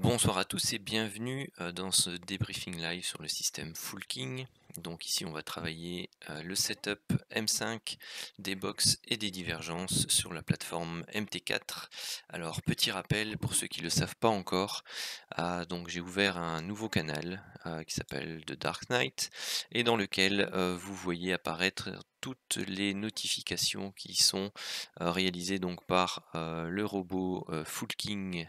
Bonsoir à tous et bienvenue dans ce débriefing live sur le système Fullking. Donc ici on va travailler le setup M5 des box et des divergences sur la plateforme MT4. Alors petit rappel pour ceux qui ne le savent pas encore, donc j'ai ouvert un nouveau canal qui s'appelle The Dark Knight et dans lequel vous voyez apparaître toutes les notifications qui sont réalisées donc par le robot Fullking,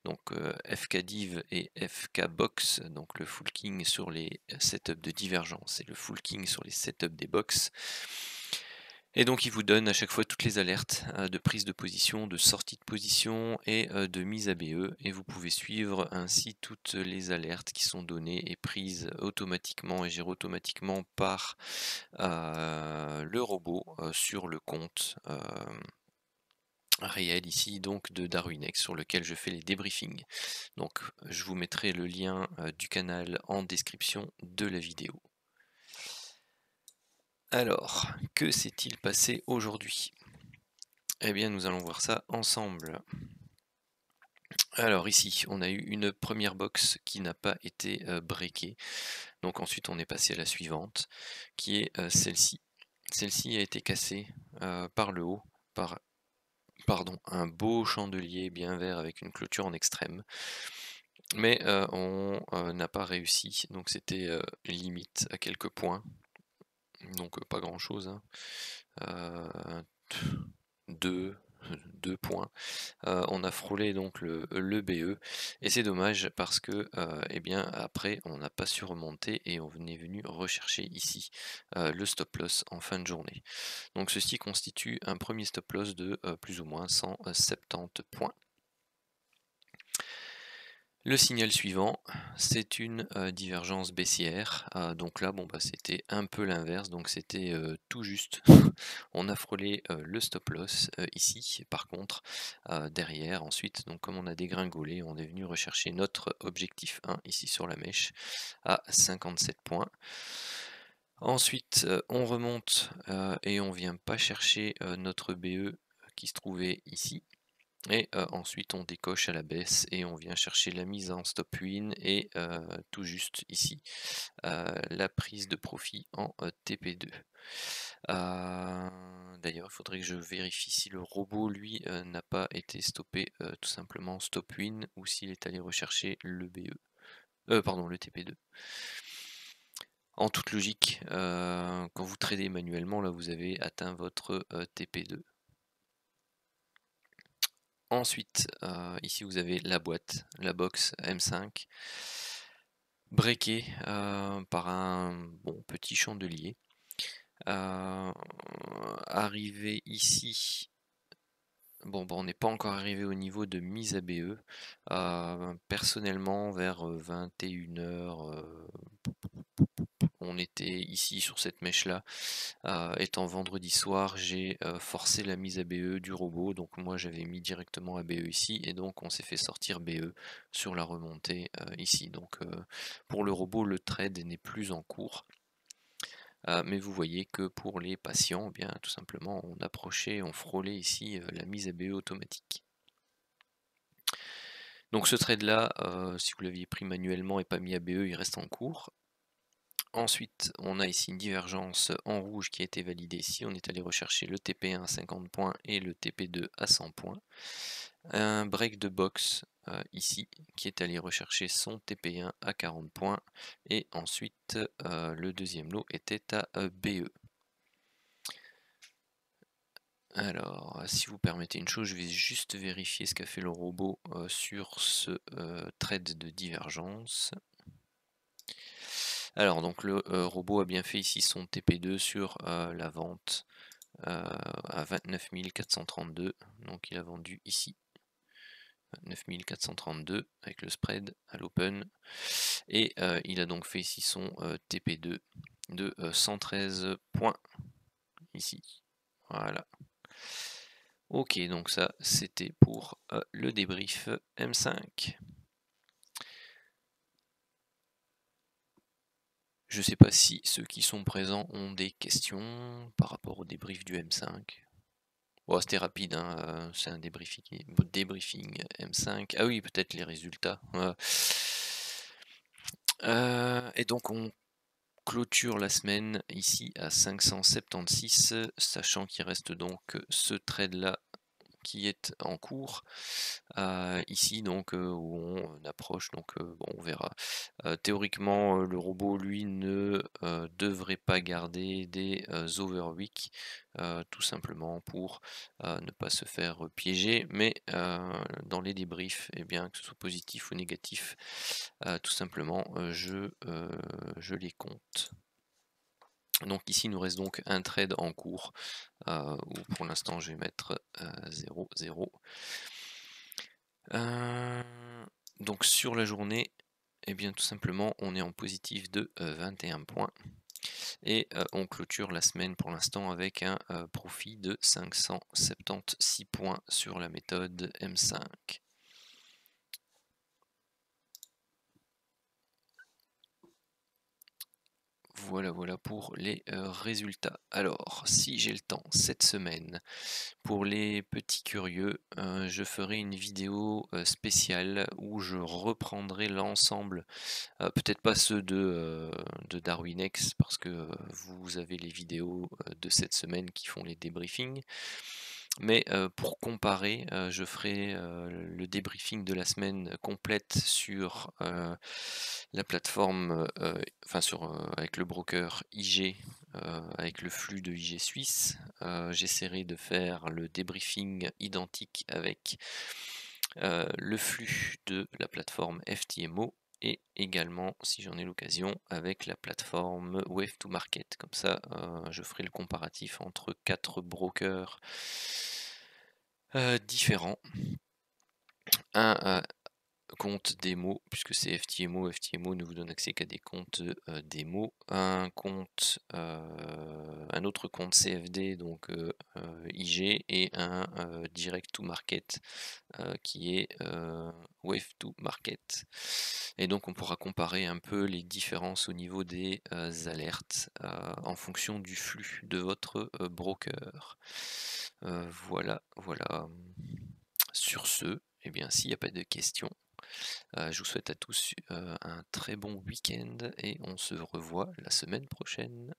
donc FKdiv et FKbox, donc le Fullking sur les setups de divergence et le Fullking sur les setups des box. Et donc il vous donne à chaque fois toutes les alertes de prise de position, de sortie de position et de mise à BE, et vous pouvez suivre ainsi toutes les alertes qui sont données et prises automatiquement et gérées automatiquement par le robot sur le compte réel ici donc de Darwinex sur lequel je fais les débriefings. Donc je vous mettrai le lien du canal en description de la vidéo. Alors, que s'est-il passé aujourd'hui? Eh bien nous allons voir ça ensemble. Alors ici, on a eu une première box qui n'a pas été breakée. Donc ensuite on est passé à la suivante, qui est celle-ci. Celle-ci a été cassée par le haut, par un beau chandelier bien vert avec une clôture en extrême. Mais on n'a pas réussi, donc c'était limite à quelques points. Donc pas grand chose, hein. 2 points. On a frôlé donc le BE et c'est dommage parce que eh bien après on n'a pas su remonter et on est venu rechercher ici le stop loss en fin de journée. Donc ceci constitue un premier stop loss de plus ou moins 170 points. Le signal suivant, c'est une divergence baissière. Donc là, bon, bah, c'était un peu l'inverse, donc c'était tout juste. On a frôlé le stop loss ici. Par contre, derrière, ensuite, donc comme on a dégringolé, on est venu rechercher notre objectif 1 ici sur la mèche à 57 points. Ensuite, on remonte et on vient pas chercher notre BE qui se trouvait ici. Et ensuite on décoche à la baisse et on vient chercher la mise en stop win et tout juste ici la prise de profit en TP2. D'ailleurs il faudrait que je vérifie si le robot lui n'a pas été stoppé tout simplement stop win ou s'il est allé rechercher le BE. Pardon, le TP2. En toute logique, quand vous tradez manuellement, là vous avez atteint votre TP2. Ensuite, ici vous avez la boîte, la box M5, breakée par un petit chandelier. Arrivé ici, on n'est pas encore arrivé au niveau de mise à BE. Personnellement, vers 21h, on était ici sur cette mèche là. Étant vendredi soir, j'ai forcé la mise à BE du robot, donc moi j'avais mis directement à BE ici et donc on s'est fait sortir BE sur la remontée ici. Donc pour le robot, le trade n'est plus en cours. Mais vous voyez que pour les patients, eh bien tout simplement on approchait, on frôlait ici la mise à BE automatique. Donc ce trade là, si vous l'aviez pris manuellement et pas mis à BE, il reste en cours. Ensuite, on a ici une divergence en rouge qui a été validée ici. On est allé rechercher le TP1 à 50 points et le TP2 à 100 points. Un break de box ici qui est allé rechercher son TP1 à 40 points. Et ensuite, le deuxième lot était à BE. Alors, si vous permettez une chose, je vais juste vérifier ce qu'a fait le robot sur ce trade de divergence. Alors donc le robot a bien fait ici son TP2 sur la vente à 29 432, donc il a vendu ici 29 432 avec le spread à l'open, et il a donc fait ici son TP2 de 113 points ici, voilà. Ok, donc ça c'était pour le débrief M5. Je ne sais pas si ceux qui sont présents ont des questions par rapport au débrief du M5. Bon, c'était rapide, hein, c'est un débriefing M5. Ah oui, peut-être les résultats. Et donc on clôture la semaine ici à 576, sachant qu'il reste donc ce trade-là qui est en cours. Ici donc où on approche donc bon on verra. Théoriquement, le robot lui ne devrait pas garder des overweek, tout simplement pour ne pas se faire piéger, mais dans les débriefs, et bien que ce soit positif ou négatif, tout simplement je les compte. Donc ici il nous reste donc un trade en cours où pour l'instant je vais mettre 0, 0. Donc sur la journée, eh bien tout simplement on est en positif de 21 points et on clôture la semaine pour l'instant avec un profit de 576 points sur la méthode M5. Voilà pour les résultats. Alors, si j'ai le temps cette semaine, pour les petits curieux, je ferai une vidéo spéciale où je reprendrai l'ensemble, peut-être pas ceux de Darwinex, parce que vous avez les vidéos de cette semaine qui font les débriefings. Mais pour comparer, je ferai le débriefing de la semaine complète sur la plateforme, enfin avec le broker IG, avec le flux de IG Suisse. J'essaierai de faire le débriefing identique avec le flux de la plateforme FTMO et également, si j'en ai l'occasion, avec la plateforme Wave to Market. Comme ça, je ferai le comparatif entre 4 brokers différents. Un compte démo, puisque c'est FTMO. FTMO ne vous donne accès qu'à des comptes démo. Un autre compte CFD, donc IG, et un direct to market qui est Wave to Market. Et donc on pourra comparer un peu les différences au niveau des alertes en fonction du flux de votre broker. Voilà. Sur ce, eh bien s'il n'y a pas de questions, je vous souhaite à tous un très bon week-end et on se revoit la semaine prochaine.